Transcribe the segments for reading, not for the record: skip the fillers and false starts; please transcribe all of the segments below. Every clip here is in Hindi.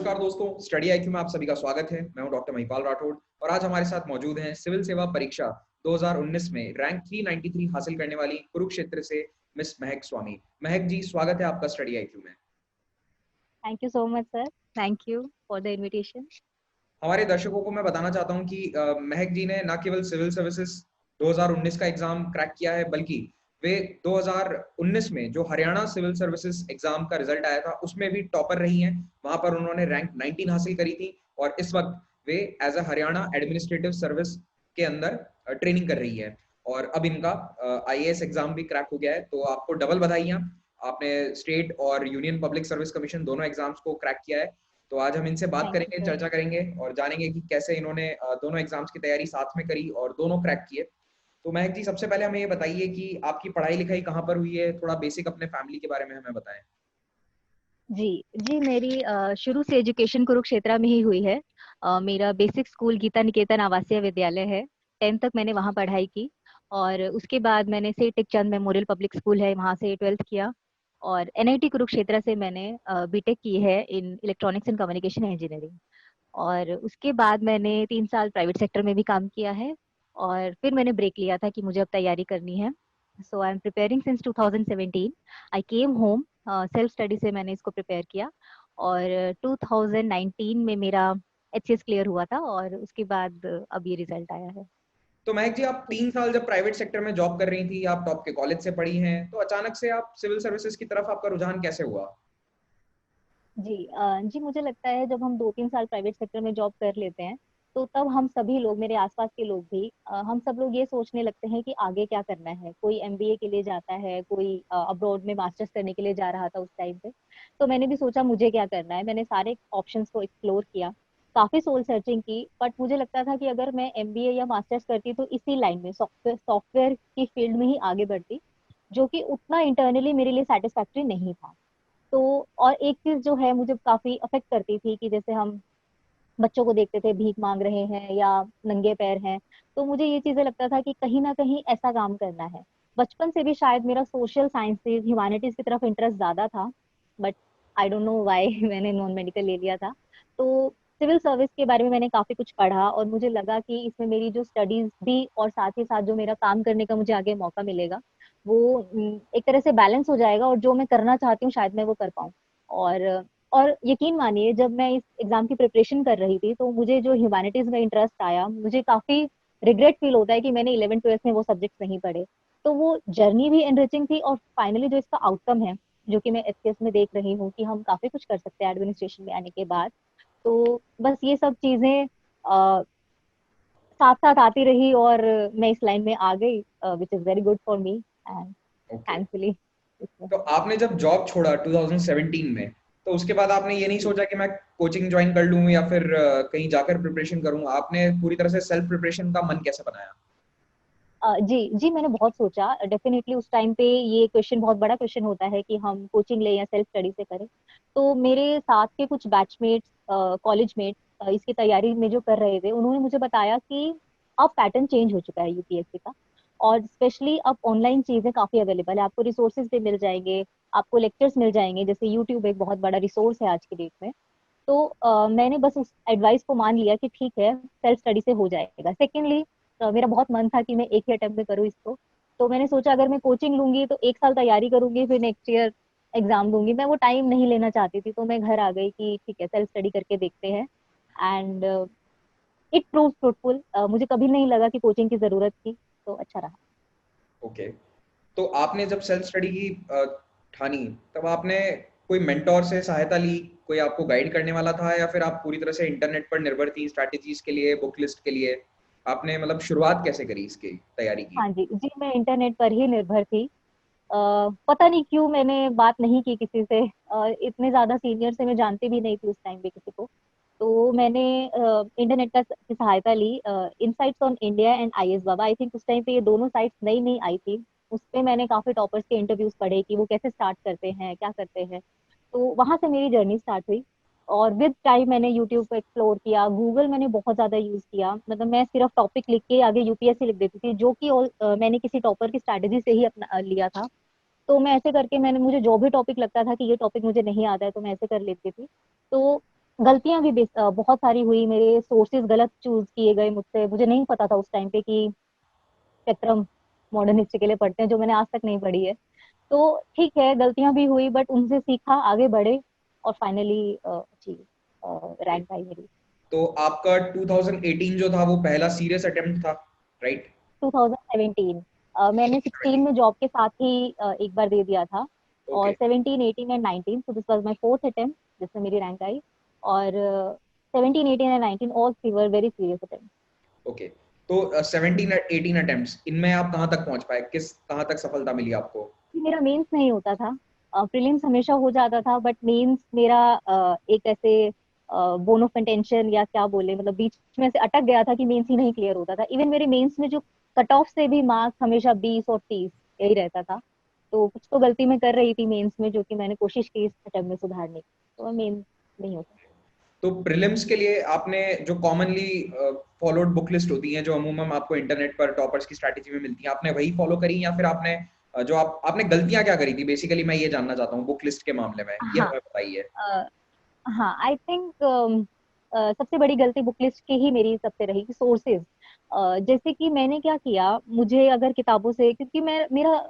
नमस्कार दोस्तों, स्टडी आईक्यू में आप सभी का स्वागत है। मैं हूं डॉक्टर महिपाल राठौड़ और आज हमारे साथ मौजूद हैं सिविल सेवा परीक्षा 2019 में रैंक 393 हासिल करने वाली कुरुक्षेत्र से मिस महक स्वामी। महक जी, स्वागत है आपका स्टडी आईक्यू में। Thank you so much sir. Thank you for the invitation. हमारे दर्शकों को मैं बताना चाहता हूं कि महक जी ने न केवल सिविल सर्विसेज 2019 का एग्जाम क्रैक किया है, बल्कि वे 2019 में जो हरियाणा सिविल सर्विसेज एग्जाम का रिजल्ट आया था उसमें भी टॉपर रही हैं। वहां पर उन्होंने रैंक 19 हासिल करी थी और इस वक्त वे as a Haryana administrative service के अंदर ट्रेनिंग कर रही है और अब इनका आईएएस एग्जाम भी क्रैक हो गया है। तो आपको डबल बधाइयां, आपने स्टेट और यूनियन पब्लिक सर्विस कमीशन दोनों एग्जाम्स को क्रैक किया है। तो आज हम इनसे बात थैंक यू करेंगे, सर। चर्चा करेंगे और जानेंगे कि कैसे इन्होंने दोनों एग्जाम्स की तैयारी साथ में करी और दोनों क्रैक किए। तो महक जी, सबसे पहले हमें ये बताइए कि आपकी पढ़ाई लिखाई कहाँ पर हुई है, थोड़ा बेसिक अपने फैमिली के बारे में हमें बताएं। जी जी, मेरी शुरू से एजुकेशन कुरुक्षेत्र में ही हुई है। मेरा बेसिक स्कूल गीता निकेतन आवासीय विद्यालय है। 10th तक मैंने वहाँ पढ़ाई की और उसके बाद मैंने से टेकचंद मेमोरियल पब्लिक स्कूल है, वहाँ से 12th किया और एनआईटी कुरुक्षेत्र से मैंने बीटेक की है in electronics and communication engineering. और उसके बाद मैंने 3 साल प्राइवेट सेक्टर में भी काम किया है और फिर मैंने ब्रेक लिया था कि मुझे अब तैयारी करनी है। So I am preparing since 2017। I came home, self study से मैंने इसको प्रिपेयर किया और 2019 में मेरा एचसीएस क्लियर हुआ था और उसके बाद अब ये रिजल्ट आया है। तो महक जी, आप 3 साल जब प्राइवेट सेक्टर में जॉब कर रही थी, आप टॉप के कॉलेज से पढ़ी हैं, तो अचानक से आप सिविल सर्विसेज की तरफ आपका रुझान कैसे हुआ? जी जी, मुझे लगता है जब हम 2-3 साल प्राइवेट सेक्टर में जॉब कर लेते हैं तो तब हम सभी लोग, मेरे आसपास के लोग भी, हम सब लोग ये सोचने लगते हैं कि आगे क्या करना है। कोई एमबीए के लिए जाता है, कोई अब्रॉड में मास्टर्स करने के लिए जा रहा था उस टाइम पे। तो मैंने भी सोचा मुझे क्या करना है। मैंने सारे ऑप्शंस को एक्सप्लोर किया, काफी सोल सर्चिंग की, बट मुझे लगता था कि अगर मैं एमबीए या मास्टर्स करती तो इसी लाइन में सॉफ्टवेयर सॉफ्टवेयर की फील्ड में ही आगे बढ़ती, जो कि उतना इंटरनली मेरे लिए सेटिस्फैक्ट्री नहीं था। तो और एक चीज जो है मुझे काफी अफेक्ट करती थी कि जैसे हम बच्चों को देखते थे भीख मांग रहे हैं या नंगे पैर हैं, तो मुझे ये चीजें लगता था कि कहीं ना कहीं ऐसा काम करना है। बचपन से भी शायद मेरा सोशल साइंसेज ह्यूमैनिटीज की तरफ इंटरेस्ट ज्यादा था, but I don't know why मैंने नॉन मेडिकल ले लिया था। तो सिविल सर्विस के बारे में मैंने काफी कुछ पढ़ा और मुझे लगा कि इसमें मेरी जो स्टडीज भी और साथ ही साथ जो मेरा काम करने का मुझे आगे मौका मिलेगा वो एक तरह से बैलेंस हो जाएगा और जो मैं करना चाहती हूँ शायद मैं वो कर पाऊँ। और और यकीन मानिए, जब मैं इस एग्जाम की प्रिपरेशन कर रही थी तो मुझे जो ह्यूमैनिटीज में इंटरेस्ट आया, मुझे काफी रिग्रेट फील होता है कि मैंने 11th 12th में वो सब्जेक्ट्स नहीं पढ़े। तो वो जर्नी भी एनरिचिंग थी और फाइनली जो इसका आउटकम है, जो कि मैं एचसीएस में देख रही हूँ कि हम काफी कुछ कर सकते हैं एडमिनिस्ट्रेशन में आने के बाद। तो बस ये सब चीजें साथ साथ आती रही और मैं इस लाइन में आ गई, which is very good for me and okay. Thankfully. तो आपने जब जॉब छोड़ा 2017 में, तो उसके बाद आपने ये नहीं सोचा कि मैं कोचिंग ज्वाइन कर लूं या फिर कहीं जाकर प्रिपरेशन करूं? आपने पूरी तरह से सेल्फ प्रिपरेशन का मन कैसे बनाया? जी जी, मैंने बहुत सोचा। डेफिनेटली उस टाइम पे ये क्वेश्चन बहुत बड़ा क्वेश्चन होता है कि हम कोचिंग लें या सेल्फ स्टडी से करें। तो मेरे साथ के कुछ बैचमेट्स, कॉलेज मेट्स इसकी तैयारी में जो कर रहे थे, उन्होंने मुझे बताया कि अब पैटर्न चेंज हो चुका है यूपीएससी का, और स्पेशली अब ऑनलाइन चीजें काफी अवेलेबल है, आपको रिसोर्सेज भी मिल जाएंगे, आपको लेक्चर्स मिल जाएंगे, जैसे यूट्यूब एक बहुत बड़ा रिसोर्स है आज की डेट में। तो मैंने बस उस एडवाइस को मान लिया कि ठीक है, सेल्फ स्टडी से हो जाएगा। सेकेंडली मेरा बहुत मन था कि मैं एक ही अटेम्प्ट में करूँ इसको। तो मैंने सोचा अगर मैं कोचिंग लूंगी तो 1 साल तैयारी करूंगी, फिर नेक्स्ट ईयर एग्जाम दूंगी। मैं वो टाइम नहीं लेना चाहती थी, तो मैं घर आ गई कि ठीक है, सेल्फ स्टडी करके देखते हैं। And it prove fruitful. मुझे कभी नहीं लगा कि कोचिंग की जरूरत थी, तो अच्छा रहा। ओके। तो आपने जब सेल्फ स्टडी की ठानी, तब आपने कोई मेंटोर से सहायता ली? कोई आपको गाइड करने वाला था या फिर आप पूरी तरह से इंटरनेट पर निर्भर थी स्ट्रैटेजीज के लिए, बुक लिस्ट के लिए? आपने मतलब शुरुआत कैसे करी इसकी तैयारी की? हाँ जी जी, मैं इंटरनेट पर ही निर्भर थी। पता नहीं क्यों मैंने बात नहीं की किसी से। इतने ज्यादा सीनियर से मैं जानती भी नहीं थी उस टाइम पे किसी को। तो मैंने इंटरनेट का की सहायता ली। Insights on India and IAS Baba, I think उस टाइम पे ये दोनों साइट्स नई नई आई थी। उस पे मैंने काफी टॉपर्स के इंटरव्यूज पढ़े कि वो कैसे स्टार्ट करते हैं, क्या करते हैं। तो वहां से मेरी जर्नी स्टार्ट हुई और विद टाइम मैंने यूट्यूब को एक्सप्लोर किया, गूगल मैंने बहुत ज्यादा यूज किया। मतलब मैं सिर्फ टॉपिक लिख के आगे यूपीएससी लिख देती थी, जो कि मैंने किसी टॉपर की स्ट्रैटेजी से ही अपना लिया था। तो मैं ऐसे करके, मैंने मुझे जो भी टॉपिक लगता था कि ये टॉपिक मुझे नहीं आता है, तो मैं ऐसे कर लेती थी। तो गलतियां भी बहुत सारी हुई, मेरे सोर्सेज गलत चूज किए गए मुझसे, मुझे नहीं पता था उस टाइम पे कि स्पेक्ट्रम मॉडर्न हिस्ट्री के लिए पढ़ते हैं, जो मैंने आज तक नहीं पढ़ी है। तो ठीक है, गलतियां भी हुई बट उनसे सीखा, आगे बढ़े और फाइनली अच्छी रैंक आई मेरी। तो आपका 2018 जो था वो पहला सीरियस अटेम्प्ट था, राइट? 2017 मैंने 16 में जॉब के साथ ही एक बार दे दिया था, और okay 17 18 and 19, so this was my fourth attempt जिसमें मेरी रैंक आई। और 17 18 and 19 all three were very serious attempt. Okay. तो 17 18 अटेम्प्ट्स इनमें आप कहाँ तक पहुंच पाए, कहाँ तक सफलता मिली आपको? मेरा मेंस नहीं होता था, प्रीलिम्स हमेशा हो जाता था, बट मेंस मेरा एक ऐसे बोन ऑफ कंटेंशन या क्या बोले, मतलब बीच में से अटक गया था कि मेंस ही नहीं क्लियर होता था। इवन मेरे मेंस में जो कट ऑफ से भी मार्क्स हमेशा 20 और 30 यही रहता था। तो कुछ तो गलती मैं कर रही थी मेंस में, जो कि मैंने कोशिश की इस अटेम्प्ट में सुधारने की, तो मेंस नहीं होता। तो प्रीलिम्स के लिए आपने जो कॉमनली फॉलोड बुक लिस्ट होती है, जो अमूमन आपको इंटरनेट पर टॉपर्स की स्ट्रैटेजी में मिलती है, आपने वही फॉलो करी, या फिर आपने जो आपने गलतियां क्या करी थी, बेसिकली मैं ये जानना चाहता हूँ बुक लिस्ट के मामले में, ये हाँ, हमें बताइए। हाँ, आई थिंक सबसे बड़ी गलती बुक लिस्ट की ही मेरी सबसे रही, सोर्सेज। जैसे कि मैंने क्या किया, मुझे अगर किताबों से, क्योंकि मैं मेरा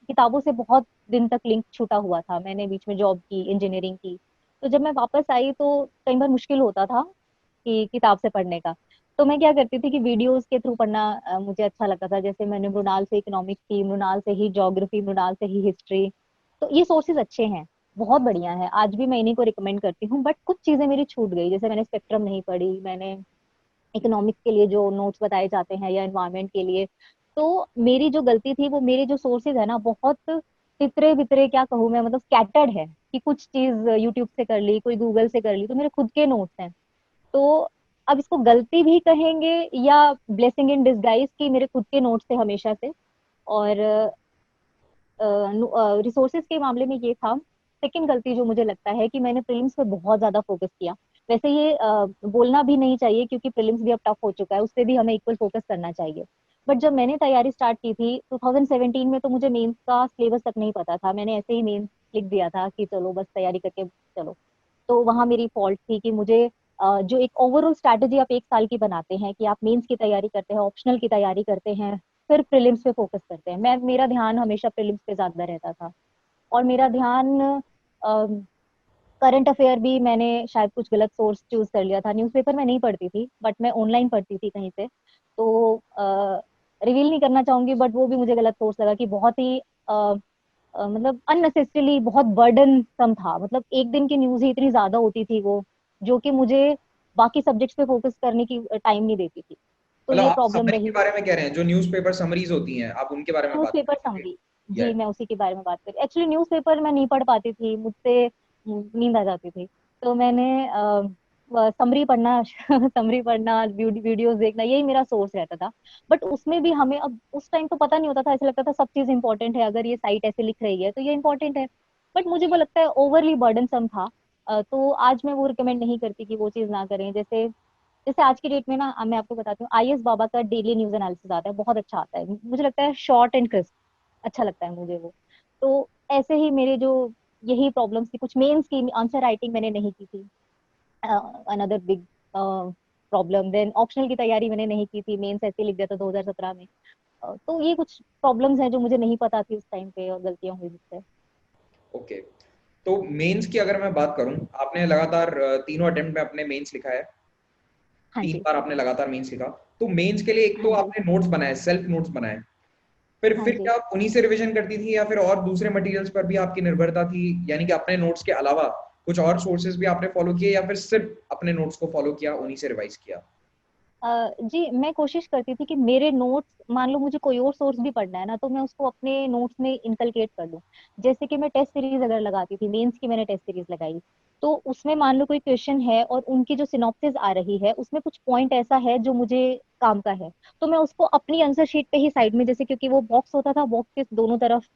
किताबों से बहुत दिन तक लिंक छूटा हुआ था, मैंने बीच में जॉब की, इंजीनियरिंग की। तो जब मैं वापस आई तो कई बार मुश्किल होता था कि किताब से पढ़ने का। तो मैं क्या करती थी कि वीडियोस के थ्रू पढ़ना मुझे अच्छा लगता था। जैसे मैंने मृणाल से इकोनॉमिक्स की, मृणाल से ही ज्योग्राफी, मृणाल से ही हिस्ट्री। तो ये सोर्सेज अच्छे हैं, बहुत बढ़िया है, आज भी मैं इन्हीं को रिकमेंड करती हूँ। बट कुछ चीजें मेरी छूट गई, जैसे मैंने स्पेक्ट्रम नहीं पढ़ी, मैंने इकोनॉमिक्स के लिए जो नोट्स बताए जाते हैं या एनवायरनमेंट के लिए। तो मेरी जो गलती थी, वो मेरे जो सोर्सेज है ना, बहुत तितरे बितरे क्या कहूँ मैं, मतलब स्कैटर्ड है, कि कुछ चीज यूट्यूब से कर ली, कोई गूगल से कर ली, तो मेरे खुद के नोट्स हैं। तो अब इसको गलती भी कहेंगे या ब्लेसिंग इन डिसगाइज, की मेरे खुद के नोट्स थे हमेशा से। और रिसोर्सेज के मामले में ये था, सेकंड गलती जो मुझे लगता है, कि मैंने प्रीलिम्स पे बहुत ज्यादा फोकस किया। वैसे ये बोलना भी नहीं चाहिए, क्योंकि प्रीलिम्स भी अब टफ हो चुका है, उस पर भी हमें इक्वल फोकस करना चाहिए। बट जब मैंने तैयारी स्टार्ट की थी 2017 में, तो मुझे मेंस का सिलेबस तक नहीं पता था, मैंने ऐसे ही मेंस लिख दिया था कि चलो बस तैयारी करके चलो। तो वहां मेरी फॉल्ट थी कि मुझे जो एक ओवरऑल स्ट्रैटेजी आप एक साल की बनाते हैं, कि आप मेंस की तैयारी करते हैं, ऑप्शनल की तैयारी करते हैं, फिर प्रीलिम्स पे फोकस करते हैं, मेरा ध्यान हमेशा प्रीलिम्स पे ज्यादा रहता था। और मेरा ध्यान करंट अफेयर भी मैंने शायद कुछ गलत सोर्स चूज कर लिया था, न्यूज़पेपर में नहीं पढ़ती थी बट मैं ऑनलाइन पढ़ती थी कहीं से। तो रिवील नहीं करना चाहूंगी, बट वो भी मुझे गलत सोर्स लगा, कि बहुत ही मतलब अननेसेसरीली बहुत बर्डन सम था, मतलब एक दिन की न्यूज ही इतनी ज्यादा होती थी वो, जो कि मुझे बाकी सब्जेक्ट्स पे फोकस करने की टाइम नहीं देती थी। तो मतलब ये आप प्रॉब्लम समरी के रही। बारे में कह रहे हैं, जो न्यूज़पेपर समरीज होती हैं, आप उनके बारे में बात न्यूज़पेपर कर रहे हैं? समरी, या जी मैं उसी के बारे में बात करी। एक्चुअली न्यूज़पेपर मैं नहीं पढ़ पाती थी, मुझसे नींद आ जाती थी। तो मैंने समरी पढ़ना समरी पढ़ना, वीडियोस देखना, यही मेरा सोर्स रहता था। बट उसमें भी हमें अब उस टाइम तो पता नहीं होता था, ऐसा लगता था सब चीज इंपॉर्टेंट है, अगर ये साइट ऐसे लिख रही है तो ये इंपॉर्टेंट है। बट मुझे वो लगता है ओवरली बर्डनसम था। तो आज मैं वो रिकमेंड नहीं करती कि वो चीज ना करें। जैसे जैसे आज की डेट में ना, मैं आपको बताती हूँ, आईएएस बाबा का डेली न्यूज एनालिसिस आता है, बहुत अच्छा आता है, मुझे लगता है शॉर्ट एंड क्रिस्प, अच्छा लगता है मुझे वो। तो ऐसे ही मेरे जो यही प्रॉब्लम्स थी, कुछ मेंस की आंसर राइटिंग मैंने नहीं की थी, another big problem. Then optional की तैयारी मैंने नहीं की थी, मेंस ऐसे ही लिख दिया था 2017 में। तो ये कुछ प्रॉब्लम्स हैं जो मुझे नहीं पता थी उस टाइम पे, और गलतियां हुई मुझसे। ओके। तो मेंस की अगर मैं बात करूं, आपने लगातार तीनों अटेम्प्ट में अपने मेंस लिखा है, हाँ तीन जी। बार आपने लगातार मेंस लिखा। तो मेंस के लिए एक हाँ तो जी। आपने नोट्स बनाए, सेल्फ नोट्स बनाए, हाँ फिर जी। क्या आप उन्हीं से रिवीजन करती थी, या फिर और दूसरे मटेरियल्स पर भी आपकी निर्भरता थी, यानी कि अपने नोट्स के अलावा कुछ और सोर्सेज भी आपने फॉलो किए, या फिर सिर्फ अपने नोट्स को फॉलो किया, उन्हीं से रिवाइज किया? जी मैं कोशिश करती थी कि मेरे नोट्स, मान लो मुझे कोई और सोर्स भी पढ़ना है ना, तो मैं उसको अपने नोट्स में इनकलकेट कर लूं। जैसे कि मैं टेस्ट सीरीज अगर लगाती थी, मेंस की मैंने टेस्ट सीरीज लगाई, तो उसमें मान लो कोई क्वेश्चन है और उनकी जो सिनॉप्सिस आ रही है, उसमें कुछ पॉइंट ऐसा है जो मुझे काम का है, तो मैं उसको अपनी आंसर शीट पे ही साइड में, जैसे क्योंकि वो बॉक्स होता था, बॉक्स के दोनों तरफ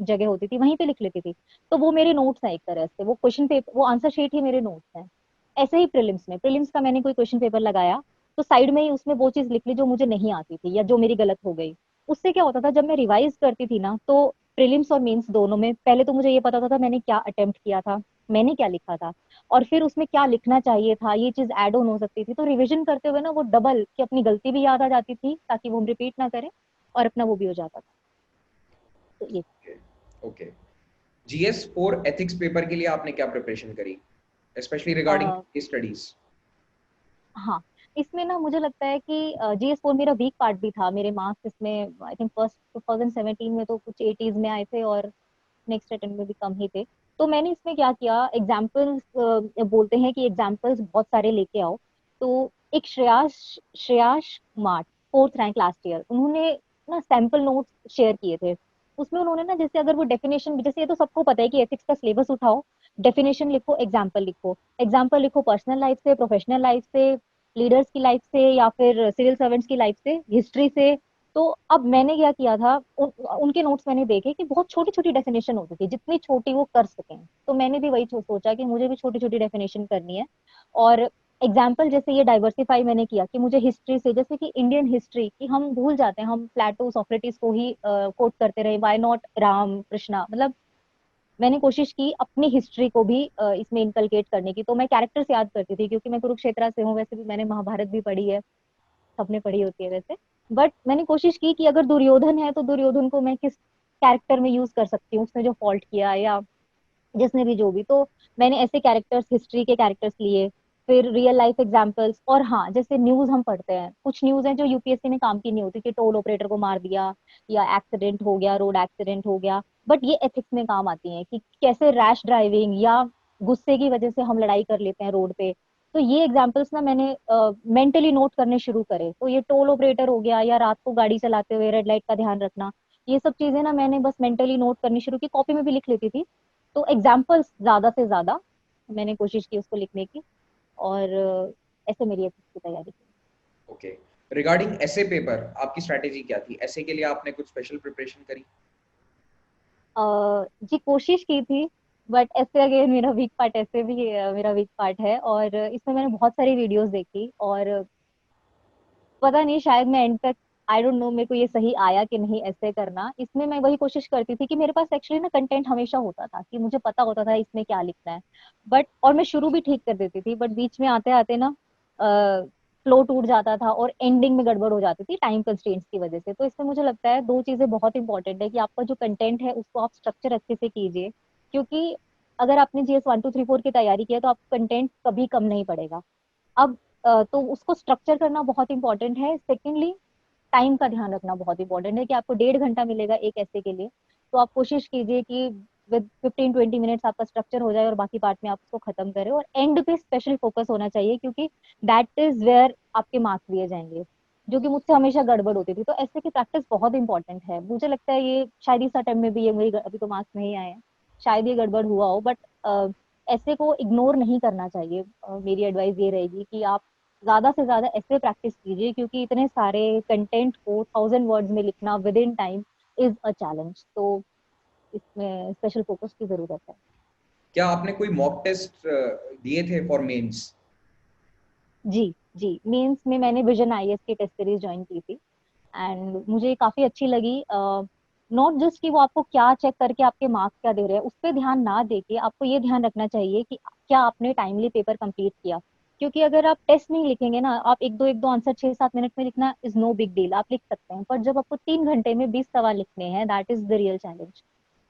जगह होती थी, वहीं पे लिख लेती थी। तो वो मेरे नोट्स हैं एक तरह से, वो क्वेश्चन पेपर, वो आंसर शीट ही मेरे नोट्स हैं। ऐसे ही प्रीलिम्स का मैंने कोई क्वेश्चन पेपर लगाया, तो साइड में ही उसमें वो चीज लिख ली जो मुझे नहीं आती थी या जो मेरी गलत हो गई। उससे क्या होता था, जब मैं रिवाइज करती थी ना, तो प्रीलिम्स और मेंस दोनों में पहले तो मुझे ये पता था मैंने क्या अटेम्प्ट किया था, मैंने क्या लिखा था और फिर उसमें क्या लिखना चाहिए था, ये चीज ऐड ऑन हो सकती थी। तो रिवीजन करते हुए ना वो डबल कि अपनी गलती भी याद आ जाती थी ताकि वो हम रिपीट ना करें, और अपना वो भी हो जाता था। तो ये ओके। जीएस और एथिक्स पेपर के लिए आपने क्या प्रिपरेशन करी, स्पेशली रिगार्डिंग स्टडीज? हाँ, इसमें ना मुझे लगता है कि जीएस4 मेरा वीक पार्ट भी था। मेरे मार्क्स इसमें आई थिंक फर्स्ट 2017 में तो कुछ 80s में आए थे और नेक्स्ट अटेम्प्ट में भी कम ही थे। तो मैंने इसमें क्या किया, एग्जाम्पल्स बोलते हैं कि एग्जाम्पल्स बहुत सारे लेके आओ। तो एक Shreyas Shreyas Kumar, 4th rank last year, उन्होंने ना सैंपल नोट्स शेयर किए थे। उसमें उन्होंने ना जैसे अगर वो डेफिनेशन, जैसे ये तो सबको पता है कि एथिक्स का सिलेबस उठाओ, डेफिनेशन लिखो, एग्जाम्पल लिखो। एग्जाम्पल लिखो पर्सनल लाइफ से, प्रोफेशनल लाइफ से, लीडर्स की लाइफ से, या फिर सिविल सर्वेंट्स की लाइफ से, हिस्ट्री से। तो अब मैंने क्या किया था, उनके नोट्स मैंने देखे कि बहुत छोटी छोटी डेफिनेशन होती थी, जितनी छोटी वो कर सकें। तो मैंने भी वही सोचा कि मुझे भी छोटी छोटी डेफिनेशन करनी है। और एग्जाम्पल जैसे ये डाइवर्सिफाई मैंने किया कि मुझे हिस्ट्री से, जैसे कि इंडियन हिस्ट्री की हम भूल जाते हैं, हम प्लेटो सोक्रेटिस को ही कोट करते रहे, व्हाई नॉट राम कृष्णा। मतलब मैंने कोशिश की अपनी हिस्ट्री को भी इसमें इनकलकेट करने की। तो मैं कैरेक्टर्स याद करती थी, क्योंकि मैं कुरुक्षेत्र से हूँ, वैसे भी मैंने महाभारत भी पढ़ी है, सबने पढ़ी होती है वैसे। बट मैंने कोशिश की कि अगर दुर्योधन है तो दुर्योधन को मैं किस कैरेक्टर में यूज कर सकती हूँ, उसने जो फॉल्ट किया, या जिसने भी जो भी। तो मैंने ऐसे कैरेक्टर्स, हिस्ट्री के कैरेक्टर्स लिए, फिर रियल लाइफ एग्जांपल्स। और हाँ, जैसे न्यूज हम पढ़ते हैं, कुछ न्यूज है जो यूपीएससी में काम की नहीं होती, कि टोल ऑपरेटर को मार दिया, या एक्सीडेंट हो गया, रोड एक्सीडेंट हो गया, बट ये एथिक्स में काम आती है कि कैसे रैश ड्राइविंग या गुस्से की वजह से हम लड़ाई कर लेते हैं रोड पे। तो ये एग्जाम्पल्स ना मैंने मेंटली नोट करने शुरू करे। तो ये टोल ऑपरेटर हो गया, या रात को गाड़ी चलाते हुए रेड लाइट का ध्यान रखना, ये सब चीजें ना मैंने बस मेंटली नोट करनी शुरू की, कॉपी में भी लिख लेती थी। तो एग्जाम्पल्स ज्यादा से ज्यादा मैंने कोशिश की उसको लिखने की, और ऐसे मेरी एथिक्स की तैयारी की। ओके। रिगार्डिंग ऐसे पेपर आपकी स्ट्रैटेजी क्या थी? ऐसे के लिए आपने कुछ स्पेशल प्रिपरेशन करी? जी कोशिश की थी, बट ऐसे अगेन मेरा वीक पार्ट, ऐसे भी मेरा वीक पार्ट है। और इसमें मैंने बहुत सारी वीडियोस देखी, और पता नहीं शायद मैं एंड तक, आई डोंट नो मेरे को ये सही आया कि नहीं ऐसे करना। इसमें मैं वही कोशिश करती थी कि मेरे पास एक्चुअली ना कंटेंट हमेशा होता था, कि मुझे पता होता था इसमें क्या लिखना है। बट और मैं शुरू भी ठीक कर देती थी, बट बीच में आते आते ना फ्लो टूट जाता था, और एंडिंग में गड़बड़ हो जाती थी टाइम कंस्ट्रेंट्स की वजह से। तो इसमें मुझे लगता है दो चीजें बहुत इंपॉर्टेंट है, कि आपका जो कंटेंट है उसको आप स्ट्रक्चर अच्छे से कीजिए। क्योंकि अगर आपने जीएस 1 2 3 4 की तैयारी की है तो आपका कंटेंट कभी कम नहीं पड़ेगा। अब तो उसको स्ट्रक्चर करना बहुत इंपॉर्टेंट है। सेकेंडली, टाइम का ध्यान रखना बहुत इंपॉर्टेंट है, कि आपको 1.5 घंटा मिलेगा एक ऐसे के लिए। तो आप कोशिश कीजिए कि विद 15 20 मिनट्स आपका स्ट्रक्चर हो जाए, और बाकी पार्ट में आप उसको खत्म करें। और एंड पे स्पेशल फोकस होना चाहिए, क्योंकि दैट इज वेयर आपके मार्क्स दिए जाएंगे, जो कि मुझसे हमेशा गड़बड़ होती थी। तो ऐसे की प्रैक्टिस बहुत इंपॉर्टेंट है। मुझे लगता है ये शायद इस अटेम्प्ट में भी ये मेरी, अभी तो मार्क्स नहीं आए हैं, शायद ये गड़बड़ हुआ हो, बट ऐसे को इग्नोर नहीं करना चाहिए। मेरी एडवाइस ये रहेगी कि आप ज्यादा से ज्यादा ऐसे प्रैक्टिस कीजिए, क्योंकि इतने सारे कंटेंट को 1000 वर्ड्स में लिखना with in time is a challenge. तो इसमें स्पेशल फोकस की जरूरत है। क्या आपने कोई मॉक टेस्ट दिए थे फॉर मेंस? जी जी, मेंस में मैंने विजन आईएएस की टेस्ट सीरीज ज्वाइन की थी, एंड मुझे काफी अच्छी लगी। नॉट जस्ट कि वो आपको क्या चेक करके आपके मार्क्स क्या दे रहे हैं, उस पर ध्यान ना देके आपको ये ध्यान रखना चाहिए कि क्या आपने टाइमली पेपर कंप्लीट किया। क्योंकि अगर आप टेस्ट नहीं लिखेंगे ना, आप एक दो आंसर 6 7 मिनट में लिखना इज नो बिग डील, आप लिख सकते हैं। पर जब आपको 3 घंटे में 20 सवाल लिखने हैं, that is the real challenge.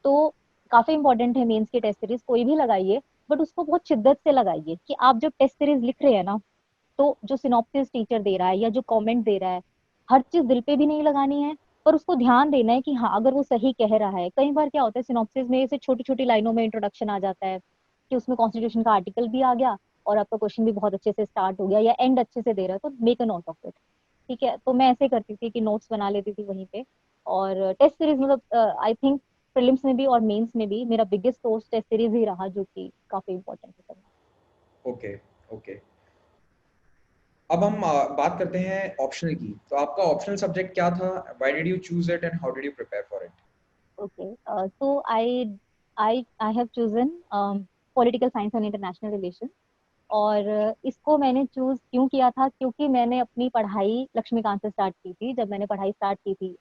तो काफी इंपॉर्टेंट है मेंस की टेस्ट सीरीज, कोई भी लगाइए, बट उसको बहुत शिद्दत से लगाइए। कि आप जब टेस्ट सीरीज लिख रहे हैं ना, तो जो सिनॉप्सिस टीचर दे रहा है या जो कमेंट दे रहा है, हर चीज दिल पे भी नहीं लगानी है। पर उसको ध्यान देना है कि हाँ, अगर वो सही कह रहा है। कई बार क्या होता है सिनॉप्सिस में ऐसे छोटी छोटी लाइनों में इंट्रोडक्शन आ जाता है, कि उसमें कॉन्स्टिट्यूशन का आर्टिकल भी आ गया, और आपका क्वेश्चन भी बहुत अच्छे से स्टार्ट हो गया, या एंड अच्छे से दे रहा है, तो make a note of it. ठीक है, तो मैं ऐसे करती थी कि नोट्स बना लेती थी वहीं पे। और टेस्ट सीरीज मतलब आई थिंक प्रीलिम्स में भी और मेंस में भी मेरा बिगेस्ट सोर्स टेस्ट सीरीज ही रहा, जो कि काफी इंपॉर्टेंट है। ओके। ओके। अब हम बात करते हैं ऑप्शनल की। तो आपका ऑप्शनल सब्जेक्ट क्या था? Why did you choose it and how did you prepare for it? Okay, so I have chosen political science and international relations। और इसको मैंने चूज क्यों किया था, क्योंकि मैंने अपनी पढ़ाई लक्ष्मीकांत से स्टार्ट की थी। जब मैंने पढ़ाई स्टार्ट की थी,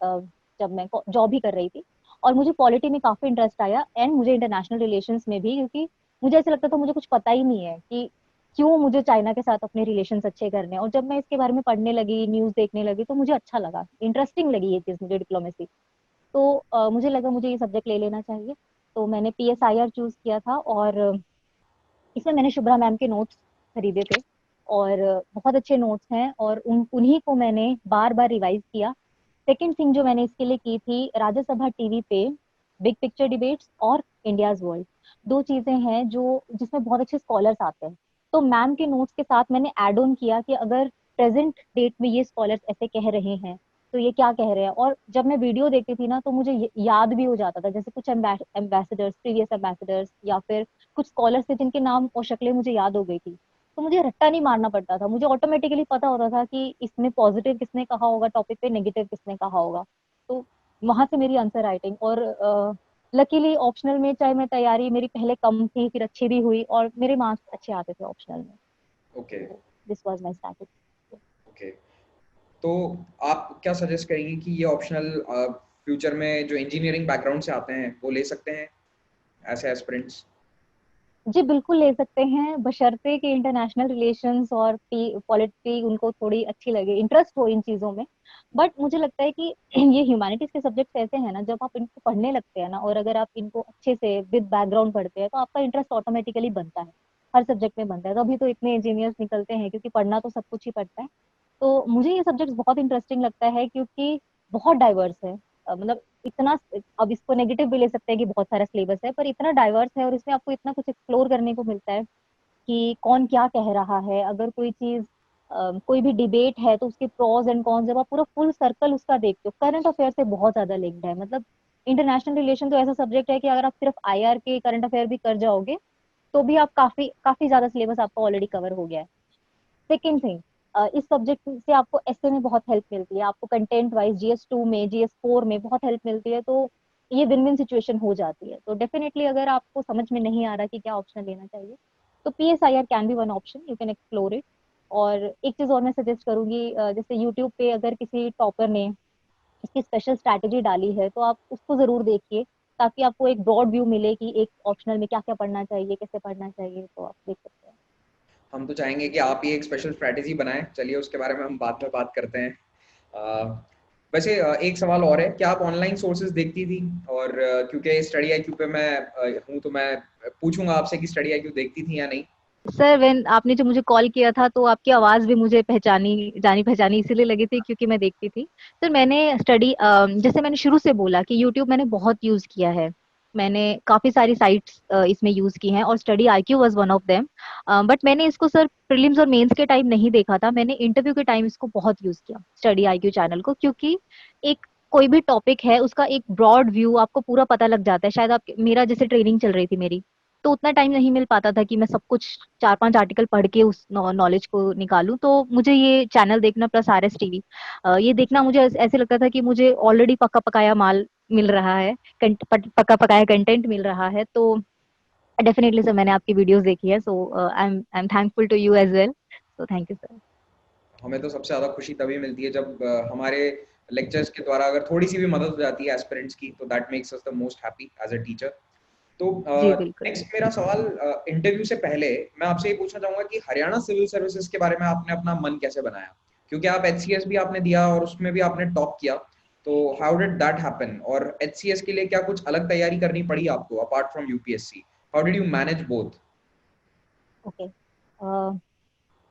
जब मैं जॉब भी कर रही थी, और मुझे पॉलिटी में काफी इंटरेस्ट आया, एंड मुझे इंटरनेशनल रिलेशंस में भी, क्योंकि मुझे ऐसा लगता था मुझे कुछ पता ही नहीं है कि क्यों मुझे चाइना के साथ अपने रिलेशंस अच्छे करने हैं। और जब मैं इसके बारे में पढ़ने लगी, न्यूज़ देखने लगी, तो मुझे अच्छा लगा, इंटरेस्टिंग लगी ये चीज़ मुझे, डिप्लोमेसी। तो मुझे लगा मुझे ये सब्जेक्ट ले लेना चाहिए। तो मैंने PSIR चूज किया था, और इसमें मैंने शुभ्रा मैम के नोट्स खरीदे थे, और बहुत अच्छे नोट्स हैं, और उन्हीं को मैंने बार बार रिवाइज किया। सेकंड थिंग जो मैंने इसके लिए की थी, राज्यसभा टीवी पे बिग पिक्चर डिबेट्स और इंडियाज वर्ल्ड, दो चीजें हैं जो जिसमें बहुत अच्छे स्कॉलर्स आते हैं। तो मैम के नोट्स के साथ मैंने एड ऑन किया कि अगर प्रेजेंट डेट में ये स्कॉलर्स ऐसे कह रहे हैं तो ये क्या कह रहे हैं। और जब मैं वीडियो देखती थी ना, तो मुझे याद भी हो जाता था, जैसे कुछ एम्बेसडर्स, प्रीवियस एम्बेसडर्स, या फिर कुछ स्कॉलर्स थे जिनके नाम और शक्लें मुझे याद हो गई थी। तो मुझे रट्टा नहीं मारना पड़ता था, मुझे ऑटोमेटिकली पता होता था कि इसमें पॉजिटिव किसने कहा होगा टॉपिक पे, नेगेटिव किसने कहा होगा। तो वहां से मेरी आंसर राइटिंग। और लकीली ऑप्शनल में, चाहे मैं तैयारी मेरी पहले कम थी फिर अच्छी भी हुई, और मेरे मार्क्स अच्छे आते थे ऑप्शनल में। ओके। तो this was my strategy. Okay, तो आप क्या सजेस्ट करेंगे कि ये ऑप्शनल फ्यूचर में जो इंजीनियरिंग बैकग्राउंड से आते हैं वो ले सकते हैं ऐसे एस्पिरेंट्स? जी बिल्कुल ले सकते हैं, बशर्ते कि इंटरनेशनल रिलेशंस और पॉलिटिक्स उनको थोड़ी अच्छी लगे, इंटरेस्ट हो इन चीजों में। बट मुझे लगता है कि ये ह्यूमैनिटीज के सब्जेक्ट्स ऐसे हैं ना, जब आप इनको पढ़ने लगते हैं ना, और अगर आप इनको अच्छे से विद बैकग्राउंड पढ़ते हैं, तो आपका इंटरेस्ट ऑटोमेटिकली बनता है, हर सब्जेक्ट में बनता है। तभी तो इतने इंजीनियर्स निकलते हैं, क्योंकि पढ़ना तो सब कुछ ही पड़ता है। तो मुझे ये सब्जेक्ट बहुत इंटरेस्टिंग लगता है, क्योंकि बहुत डाइवर्स है। मतलब इतना, अब इसको नेगेटिव भी ले सकते हैं कि बहुत सारा सिलेबस है, पर इतना डाइवर्स है और इसमें आपको इतना कुछ एक्सप्लोर करने को मिलता है कि कौन क्या कह रहा है। अगर कोई चीज, कोई भी डिबेट है, तो उसके प्रोज एंड कॉन्स, जब आप पूरा फुल सर्कल उसका देखते हो, करंट अफेयर से बहुत ज्यादा लिंक्ड है। मतलब इंटरनेशनल रिलेशन तो ऐसा सब्जेक्ट है कि अगर आप सिर्फ IR के करंट अफेयर भी कर जाओगे, तो भी आप काफी काफी ज्यादा सिलेबस आपका ऑलरेडी कवर हो गया है। सेकेंड थिंग, इस सब्जेक्ट से आपको ऐसे में बहुत हेल्प मिलती है, आपको कंटेंट वाइज GS2 में, GS4 में बहुत हेल्प मिलती है। तो ये विन विन सिचुएशन हो जाती है। तो डेफिनेटली अगर आपको समझ में नहीं आ रहा कि क्या ऑप्शन लेना चाहिए, तो PSIR can be one option, you can explore it. और एक चीज और मैं सजेस्ट करूंगी, जैसे यूट्यूब पे अगर किसी टॉपर ने इसकी स्पेशल स्ट्रैटेजी डाली है, तो आप उसको जरूर देखिए, ताकि आपको एक ब्रॉड व्यू मिले कि एक ऑप्शनल में क्या क्या पढ़ना चाहिए, कैसे पढ़ना चाहिए। तो आप देख सकते हैं। हम तो चाहेंगे कि आप ही एक स्पेशल स्ट्रैटेजी बनाएं, चलिए उसके बारे में हम बाद में बात करते हैं। वैसे एक सवाल और है, क्या आप ऑनलाइन सोर्सेज देखती थी? और क्योंकि स्टडी IQ पे मैं हूँ, तो मैं पूछूंगा आपसे कि स्टडी IQ देखती थी या नहीं। सर, व्हेन आपने जो मुझे कॉल किया था, तो आपकी आवाज भी मुझे पहचानी जानी पहचानी इसीलिए लगी थी क्योंकि मैं देखती थी। सर मैंने स्टडी, जैसे मैंने शुरू से बोला कि यूट्यूब मैंने बहुत यूज किया है। मैंने काफी सारी साइट्स इसमें यूज की हैं, और StudyIQ was one of them. But मैंने इसको सर प्रीलिम्स और मेंस के टाइम नहीं देखा था, मैंने इंटरव्यू के टाइम इसको बहुत यूज किया, StudyIQ चैनल को। क्योंकि एक कोई भी टॉपिक है, उसका एक ब्रॉड व्यू आपको पूरा पता लग जाता है। शायद आप, मेरा जैसे ट्रेनिंग चल रही थी मेरी, तो उतना टाइम नहीं मिल पाता था कि मैं सब कुछ 4-5 आर्टिकल पढ़ के उस नॉलेज को निकालूं। तो मुझे ये चैनल देखना प्लस RS TV, ये देखना, मुझे ऐसे लगता था कि मुझे ऑलरेडी पका पकाया माल मिल रहा है, पका पकाया कंटेंट मिल रहा है। तो डेफिनेटली सर मैंने आपकी वीडियोस देखी है, so I am thankful to you as well. So thank you sir. हमें तो सबसे ज़्यादा खुशी तभी मिलती है जब हमारे लेक्चर्स के द्वारा अगर थोड़ी सी भी मदद हो जाती है एस्पिरेंट्स की, तो that makes us the most happy as a teacher. तो जी बिल्कुल। नेक्स्ट मेरा सवाल, इंटरव्यू से पहले मैं आपसे ये पूछना चाहूंगा कि हरियाणा सिविल सर्विसेज के बारे में आपने अपना मन कैसे बनाया? क्योंकि आप HCS भी आपने दिया और उसमें भी आपने टॉप किया, तो हाउ डिड दैट हैपन? और HCS के लिए क्या कुछ अलग तैयारी करनी पड़ी आपको apart from UPSC? How did you manage both? Okay.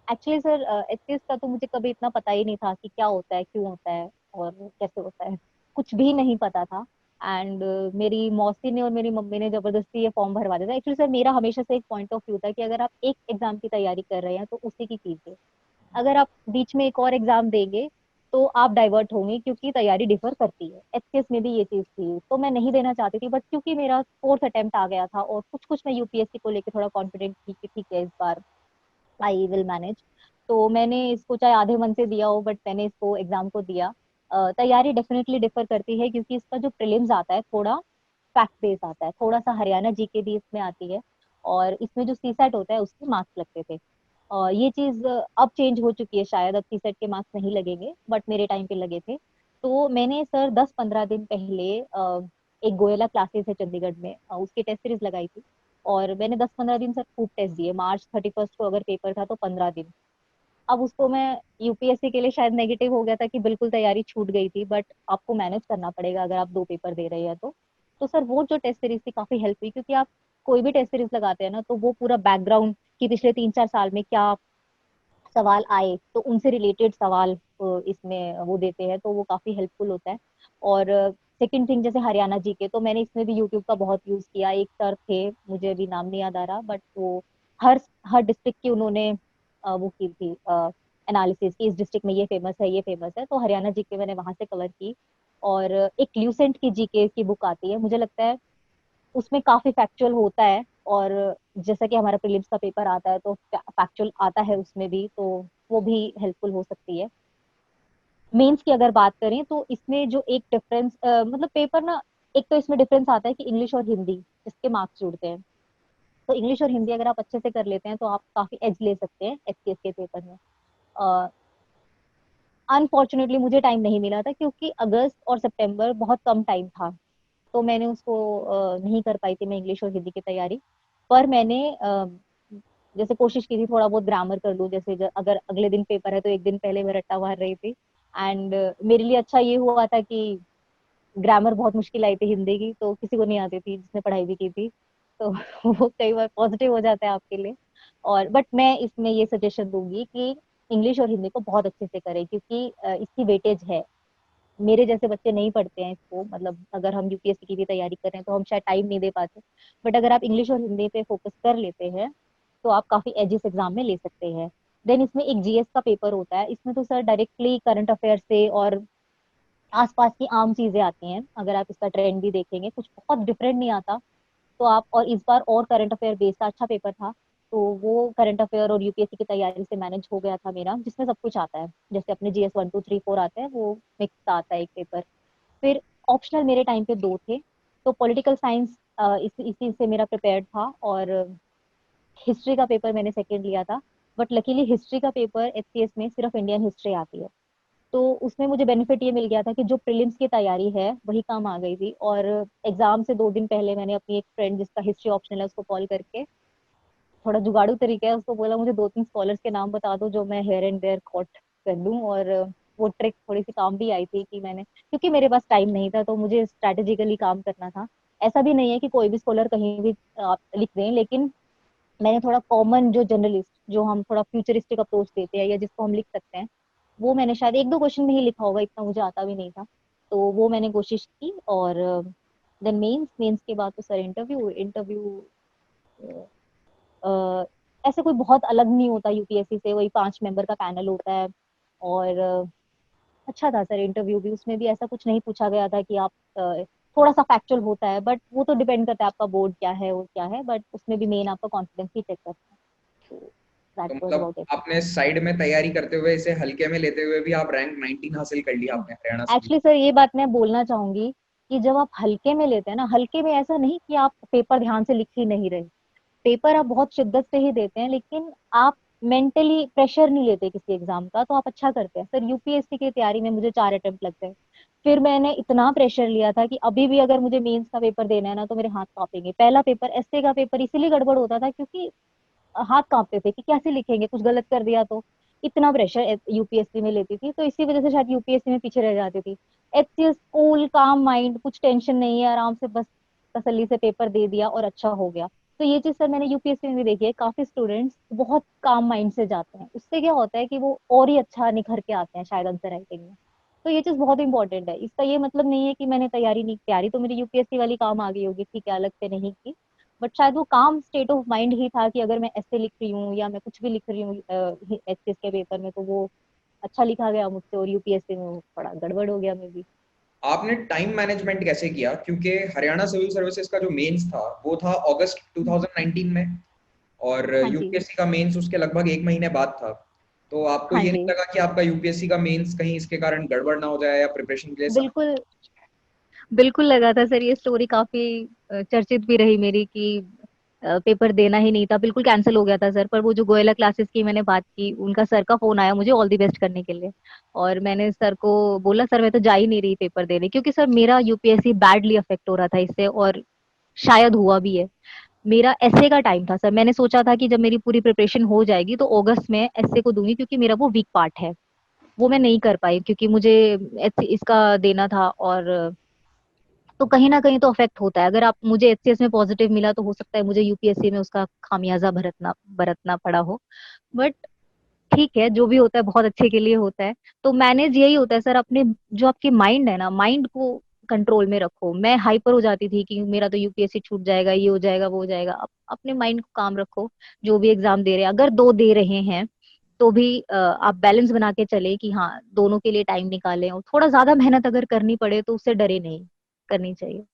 Actually sir, HCS का तो मुझे कभी इतना पता ही नहीं था कि क्या होता है, क्यों होता है, और कैसे होता है, कुछ भी नहीं पता था। एंड मेरी मौसी ने और मेरी मम्मी ने जबरदस्ती ये फॉर्म भरवा दिया था। एक्चुअली सर मेरा हमेशा से एक पॉइंट ऑफ व्यू था कि अगर आप एक एग्जाम की तैयारी कर रहे हैं, तो उसी की कीजिए। अगर आप बीच में एक और एग्जाम देंगे, तो आप डाइवर्ट होंगे, क्योंकि तैयारी डिफर करती है। HCS में भी ये चीज थी, तो मैं नहीं देना चाहती थी, बट क्योंकि मेरा फोर्थ अटेम्प्ट आ गया था, और कुछ कुछ मैं UPSC को लेकर थोड़ा कॉन्फिडेंट थी कि ठीक है, इस बार आई विल मैनेज। तो मैंने इसको चाहे आधे मन से दिया हो, बट मैंने इसको एग्जाम को दिया। तैयारी डेफिनेटली डिफर करती है, क्योंकि इसका जो प्रीलिम्स आता है थोड़ा फैक्ट बेस आता है, थोड़ा सा हरियाणा GK भी इसमें आती है, और इसमें जो CSAT होता है उसके मार्क्स लगते थे। ये चीज अब चेंज हो चुकी है, शायद अब CSAT के मार्क्स नहीं लगेंगे, बट मेरे टाइम पे लगे थे। तो मैंने सर 10-15 दिन पहले एक गोयला क्लासेस है चंडीगढ़ में, उसकी टेस्ट सीरीज लगाई थी। और मैंने 10-15 दिन सर खूब टेस्ट दिए। मार्च 31 को अगर पेपर था तो 15 दिन। अब उसको मैं यूपीएससी के लिए शायद नेगेटिव हो गया था कि बिल्कुल तैयारी छूट गई थी, बट आपको मैनेज करना पड़ेगा अगर आप 2 पेपर दे रहे हैं तो सर वो जो टेस्ट सीरीज थी काफी हेल्प हुई, क्योंकि आप कोई भी टेस्ट सीरीज लगाते हैं ना तो वो पूरा बैकग्राउंड कि पिछले 3-4 साल में क्या सवाल आए तो उनसे रिलेटेड सवाल इसमें वो देते हैं, तो वो काफी हेल्पफुल होता है। और सेकंड थिंग, जैसे हरियाणा जी के, तो मैंने इसमें भी यूट्यूब का बहुत यूज किया। एक सर थे, मुझे अभी नाम नहीं याद आ रहा, बट वो हर हर डिस्ट्रिक्ट की उन्होंने वो की थी एनालिसिस कि इस डिस्ट्रिक्ट में ये फेमस है, ये फेमस है, तो हरियाणा जी के मैंने वहां से कवर की। और एक ल्यूसेंट की जीके की बुक आती है, मुझे लगता है उसमें काफी फैक्चुअल होता है। और जैसा कि हमारा प्रीलिम्स का पेपर आता है तो फैक्चुअल आता है उसमें भी, तो वो भी हेल्पफुल हो सकती है। मेंस की अगर बात करें तो इसमें जो एक डिफरेंस, मतलब पेपर ना, एक तो इसमें डिफरेंस आता है कि इंग्लिश और हिंदी इसके मार्क्स जुड़ते हैं। तो इंग्लिश और हिंदी अगर आप अच्छे से कर लेते हैं तो आप काफी एज ले सकते हैं एचसीएस के पेपर में। अनफॉर्चुनेटली मुझे टाइम नहीं मिला था, क्योंकि अगस्त और सितंबर बहुत कम टाइम था, तो मैंने उसको नहीं कर पाई थी मैं इंग्लिश और हिंदी की तैयारी। पर मैंने जैसे कोशिश की थी थोड़ा बहुत ग्रामर कर लूँ, जैसे अगर अगले दिन पेपर है तो एक दिन पहले मैं रट्टा मार रही थी। एंड मेरे लिए अच्छा ये हुआ था कि ग्रामर बहुत मुश्किल आई थी हिंदी की, तो किसी को नहीं आती थी जिसने पढ़ाई भी की थी, तो वो कई बार पॉजिटिव हो जाता है आपके लिए। और बट मैं इसमें ये सजेशन दूंगी कि इंग्लिश और हिंदी को बहुत अच्छे से करें, क्योंकि इसकी वेटेज है। मेरे जैसे बच्चे नहीं पढ़ते हैं इसको, मतलब अगर हम यूपीएससी की भी तैयारी कर रहे हैं तो हम शायद टाइम नहीं दे पाते, बट अगर आप इंग्लिश और हिंदी पे फोकस कर लेते हैं तो आप काफी एजिस एग्जाम में ले सकते हैं। देन इसमें एक जीएस का पेपर होता है, इसमें तो सर डायरेक्टली करंट अफेयर से और आसपास की आम चीजें आती हैं। अगर आप इसका ट्रेंड भी देखेंगे कुछ बहुत डिफरेंट नहीं आता। तो आप, और इस बार और करंट अफेयर बेस्ड अच्छा पेपर था, तो वो करंट अफेयर और यूपीएससी की तैयारी से मैनेज हो गया था मेरा, जिसमें सब कुछ आता है, जैसे अपने जीएस 1 2 3 4 आता है वो मिक्स आता है एक पेपर। फिर ऑप्शनल मेरे टाइम पे 2 थे, तो पॉलिटिकल साइंस इसी से मेरा प्रिपेयर्ड था, और हिस्ट्री का पेपर मैंने सेकंड लिया था। बट लकीली हिस्ट्री का पेपर एचसीएस में सिर्फ इंडियन हिस्ट्री आती है, तो उसमें मुझे बेनिफिट ये मिल गया था कि जो प्रीलिम्स की तैयारी है वही काम आ गई थी। और एग्जाम से 2 दिन पहले मैंने अपनी एक फ्रेंड जिसका हिस्ट्री ऑप्शनल है उसको कॉल करके, थोड़ा जुगाड़ू तरीका है, उसको बोला मुझे 2-3 स्कॉलर्स के नाम बता दो जो मैं हेयर एंड देयर कॉट कर लूं। और वो ट्रिक थोड़ी सी काम भी आई थी कि मैंने, क्योंकि मेरे पास टाइम नहीं था तो मुझे स्ट्रैटेजिकली काम करना था। ऐसा भी नहीं है कि कोई भी स्कॉलर कहीं भी आप लिख दें, लेकिन मैंने थोड़ा कॉमन जो जर्नलिस्ट, जो हम थोड़ा फ्यूचरिस्टिक अप्रोच देते हैं या जिसको हम लिख सकते हैं, वो मैंने शायद 1-2 क्वेश्चन में ही लिखा होगा, इतना मुझे आता भी नहीं था। तो वो मैंने कोशिश की। और देन मेंस, मेंस के बाद तो सर इंटरव्यू इंटरव्यू ऐसे कोई बहुत अलग नहीं होता यूपीएससी से, वही 5 मेंबर का पैनल होता है। और अच्छा था सर इंटरव्यू भी, उसमें भी ऐसा कुछ नहीं पूछा गया था कि आप थोड़ा सा फैक्चुअल होता है, बट वो तो डिपेंड करता है आपका बोर्ड क्या है और क्या है, बट उसमें भी मेन आपका कॉन्फिडेंस ही चेक करता है। तो दैट तो वाज मतलब अबाउट इट। आपने साइड में तैयारी करते हुए, इसे हल्के में लेते हुए भी आप रैंक 19 हासिल कर लिया आपने हरियाणा सिविल। एक्चुअली सर ये बात मैं बोलना चाहूंगी कि जब आप हल्के में लेते हैं ना, हल्के में ऐसा नहीं कि आप पेपर ध्यान से लिख ही नहीं रहे, पेपर आप बहुत शिद्दत से ही देते हैं, लेकिन आप मेंटली प्रेशर नहीं लेते किसी एग्जाम का, तो आप अच्छा करते हैं। सर यूपीएससी की तैयारी में मुझे 4 अटेम्प्ट लगते हैं, फिर मैंने इतना प्रेशर लिया था कि अभी भी अगर मुझे मेंस का पेपर देना है ना तो मेरे हाथ कांपेंगे। पहला पेपर एसए का पेपर इसीलिए गड़बड़ होता था क्योंकि हाथ कांपते थे कि कैसे लिखेंगे, कुछ गलत कर दिया तो। इतना प्रेशर यूपीएससी में लेती थी, तो इसी वजह से शायद यूपीएससी में पीछे रह जाती थी। एचसीएस कूल काम माइंड, कुछ टेंशन नहीं है, आराम से बस तसल्ली से पेपर दे दिया और अच्छा हो गया। तो ये चीज सर मैंने यूपीएससी में भी देखी है, काफी स्टूडेंट्स बहुत काम माइंड से जाते हैं, उससे क्या होता है कि वो और ही अच्छा निखर के आते हैं शायद आंसर राइटिंग में। तो ये चीज बहुत इंपॉर्टेंट है। इसका ये मतलब नहीं है कि मैंने तैयारी नहीं, तैयारी तो मेरी यूपीएससी वाली काम आ गई होगी, ठीक है, अलग से नहीं की, बट शायद वो काम स्टेट ऑफ माइंड ही था कि अगर मैं ऐसे लिख रही हूँ या मैं कुछ भी लिख रही हूँ एचएस के पेपर में, तो वो अच्छा लिखा गया मुझसे, और यूपीएससी में वो थोड़ा गड़बड़ हो गया मे बी। आपने टाइम मैनेजमेंट कैसे किया, क्योंकि हरियाणा सिविल सर्विसेज का जो मेंस था वो था अगस्त 2019 में, और हाँ जी। यूपीएससी का मेंस उसके लगभग एक महीने बाद था। तो आपको हाँ ये जी। नहीं लगा कि आपका यूपीएससी का मेंस कहीं इसके कारण गड़बड़ ना हो जाए या प्रिपरेशन के लिए समय। बिल्कुल, बिल्कुल लगा था सर। ये स्टोरी काफी चर्चित भी रही मेरी कि पेपर देना ही नहीं था, बिल्कुल कैंसिल हो गया था सर। पर वो जो गोयला क्लासेस की मैंने बात की, उनका सर का फोन आया मुझे ऑल दी बेस्ट करने के लिए, और मैंने सर को बोला सर मैं तो जा ही नहीं रही पेपर देने, क्योंकि सर मेरा यूपीएससी बैडली अफेक्ट हो रहा था इससे, और शायद हुआ भी है। मेरा एसए का टाइम था सर। मैंने सोचा था कि जब मेरी पूरी प्रिपरेशन हो जाएगी तो अगस्त में एसए को दूंगी, क्योंकि मेरा वो वीक पार्ट है। वो मैं नहीं कर पाई क्योंकि मुझे इसका देना था। और तो कहीं ना कहीं तो अफेक्ट होता है। अगर आप, मुझे एचसीएस में पॉजिटिव मिला तो हो सकता है मुझे यूपीएससी में उसका खामियाजा बरतना बरतना पड़ा हो। बट ठीक है, जो भी होता है बहुत अच्छे के लिए होता है। तो मैनेज यही होता है सर, अपने जो आपके माइंड है ना, माइंड को कंट्रोल में रखो। मैं हाइपर हो जाती थी कि मेरा तो यूपीएससी छूट जाएगा, ये हो जाएगा, वो हो जाएगा। अपने माइंड को काम रखो। जो भी एग्जाम दे रहे हैं, अगर दो दे रहे हैं तो भी आप बैलेंस बना के चले कि हाँ दोनों के लिए टाइम निकालें। और थोड़ा ज्यादा मेहनत अगर करनी पड़े तो उससे डरे नहीं, करनी चाहिए।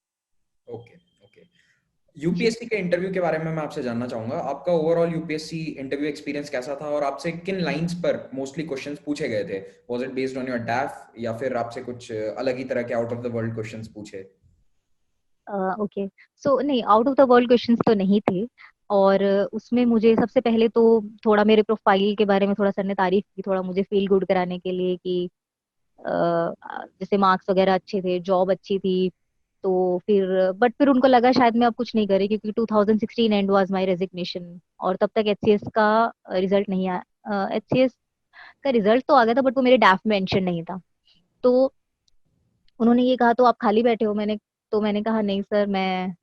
Okay okay. जी। यूपीएससी के इंटरव्यू के बारे में मैं आपसे जानना चाहूंगा, आपका ओवरऑल यूपीएससी इंटरव्यू एक्सपीरियंस कैसा था और आपसे किन लाइंस पर मोस्टली क्वेश्चंस पूछे गए थे? Was it based on your डैफ या फिर आपसे कुछ अलग ही तरह के out of the world questions पूछे? ओके। सो नहीं, out of the world questions तो नहीं थे। और उसमें मुझे सबसे पहले तो थोड़ा मेरे प्रोफाइल के बारे में थोड़ा सर ने तारीफ की, थोड़ा मुझे फील गुड कराने के लिए कि जैसे मार्क्स वगैरह अच्छे थे, जॉब अच्छी थी। तो फिर बट फिर उनको लगा शायद मैं अब कुछ नहीं करी, क्योंकि 2016 एंड वाज माय रेजिग्नेशन। और तब तक एचसीएस का रिजल्ट नहीं आया। एचसीएस का रिजल्ट तो आ गया था बट वो मेरे डैफ में मेंशन नहीं था। तो उन्होंने ये कहा तो आप खाली बैठे हो। मैंने कहा नहीं सर, मैं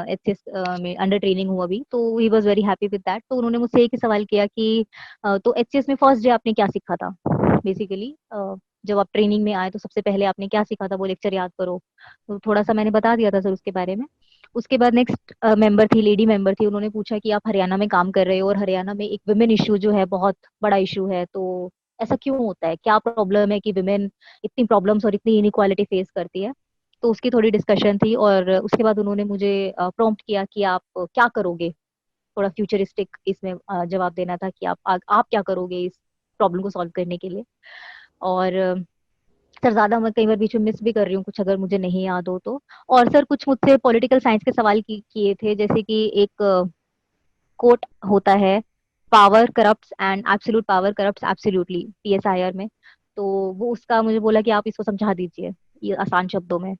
एचएस में अंडर ट्रेनिंग हूँ अभी। तो he was very happy with that. तो उन्होंने मुझसे एक ही सवाल किया कि तो एचएस में फर्स्ट डे आपने क्या सीखा था। बेसिकली जब आप ट्रेनिंग में आए तो सबसे पहले आपने क्या सीखा था, वो लेक्चर याद करो। तो थोड़ा सा मैंने बता दिया था सर उसके बारे में। उसके बाद नेक्स्ट मेंबर थी, लेडी मेंबर थी। उन्होंने पूछा कि आप हरियाणा में काम कर रहे हो और हरियाणा में एक वुमेन इशू जो है बहुत बड़ा इशू है, तो ऐसा क्यों होता है, क्या प्रॉब्लम है कि विमेन इतनी प्रॉब्लम्स और इतनी इनइक्वालिटी फेस करती है। तो उसकी थोड़ी डिस्कशन थी। और उसके बाद उन्होंने मुझे प्रॉम्प्ट किया कि आप क्या करोगे। थोड़ा फ्यूचरिस्टिक इसमें जवाब देना था कि आप क्या करोगे इस प्रॉब्लम को सॉल्व करने के लिए। और सर ज्यादा मैं कई बार बीच में मिस भी कर रही हूँ कुछ, अगर मुझे नहीं याद हो तो। और सर कुछ मुझसे पॉलिटिकल साइंस के सवाल किए थे, जैसे कि एक कोट होता है, power corrupts and absolute power corrupts absolutely, PSIR में। तो वो उसका मुझे बोला कि आप इसको समझा दीजिए ये आसान शब्दों में।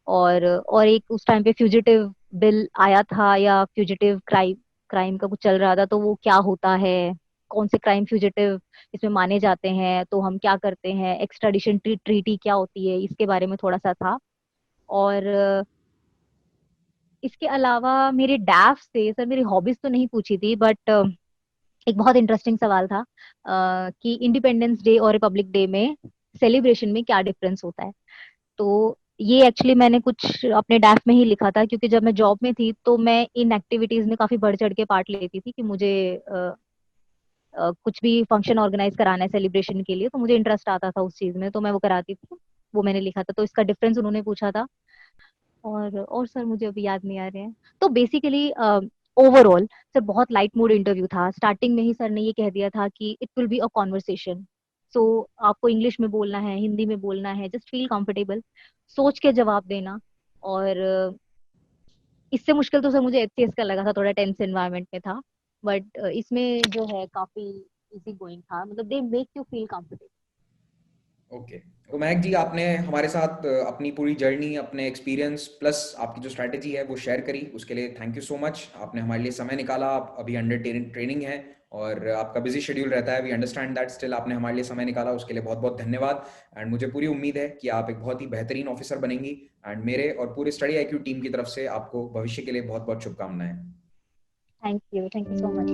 और एक उस टाइम पे फ्यूजिटिव बिल आया था, या फ्यूजिटिव क्राइम क्राइम का कुछ चल रहा था। तो वो क्या होता है, कौन से क्राइम फ्यूजिटिव इसमें माने जाते हैं, तो हम क्या करते हैं, एक्स्ट्राडिशन ट्रीटी क्या होती है, इसके बारे में थोड़ा सा था। और इसके अलावा मेरे डैफ से सर मेरी हॉबीज तो नहीं पूछी थी, बट एक बहुत इंटरेस्टिंग सवाल था कि इंडिपेंडेंस डे और रिपब्लिक डे में सेलिब्रेशन में क्या डिफरेंस होता है। तो ये एक्चुअली मैंने कुछ अपने डैफ में ही लिखा था, क्योंकि जब मैं जॉब में थी तो मैं इन एक्टिविटीज में काफी बढ़ चढ़ के पार्ट लेती थी कि मुझे कुछ भी फंक्शन ऑर्गेनाइज कराना है सेलिब्रेशन के लिए, तो मुझे इंटरेस्ट आता था उस चीज में, तो मैं वो कराती थी। वो मैंने लिखा था, तो इसका डिफरेंस उन्होंने पूछा था। और सर मुझे अभी याद नहीं आ रहे हैं। तो बेसिकली ओवरऑल सर बहुत लाइट मूड इंटरव्यू था। स्टार्टिंग में ही सर ने ये कह दिया था कि it will be a conversation. So आपको इंग्लिश में बोलना है, हिंदी में बोलना है, जस्ट फील कंफर्टेबल, सोच के जवाब देना। और इससे मुश्किल तो सर मुझे एचसीएस का लगा था, थोड़ा टेंस एनवायरनमेंट में था। बट इसमें जो है काफी इजी गोइंग था, मतलब they make you feel comfortable. Okay. तो महक जी, आपने हमारे साथ अपनी पूरी जर्नी, अपने एक्सपीरियंस प्लस आपकी जो स्ट्रैटेजी है वो शेयर करी, उसके लिए थैंक यू सो मच। आपने हमारे लिए समय निकाला, आप अभी अंडर ट्रेनिंग है और आपका बिजी शेड्यूल रहता है, वी अंडरस्टैंड दैट, स्टिल आपने हमारे लिए समय निकाला, उसके लिए बहुत बहुत धन्यवाद। एंड मुझे पूरी उम्मीद है कि आप एक बहुत ही बेहतरीन ऑफिसर बनेंगी। एंड मेरे और पूरे स्टडी आईक्यू टीम की तरफ से आपको भविष्य के लिए बहुत बहुत शुभकामनाएं। Thank you so much.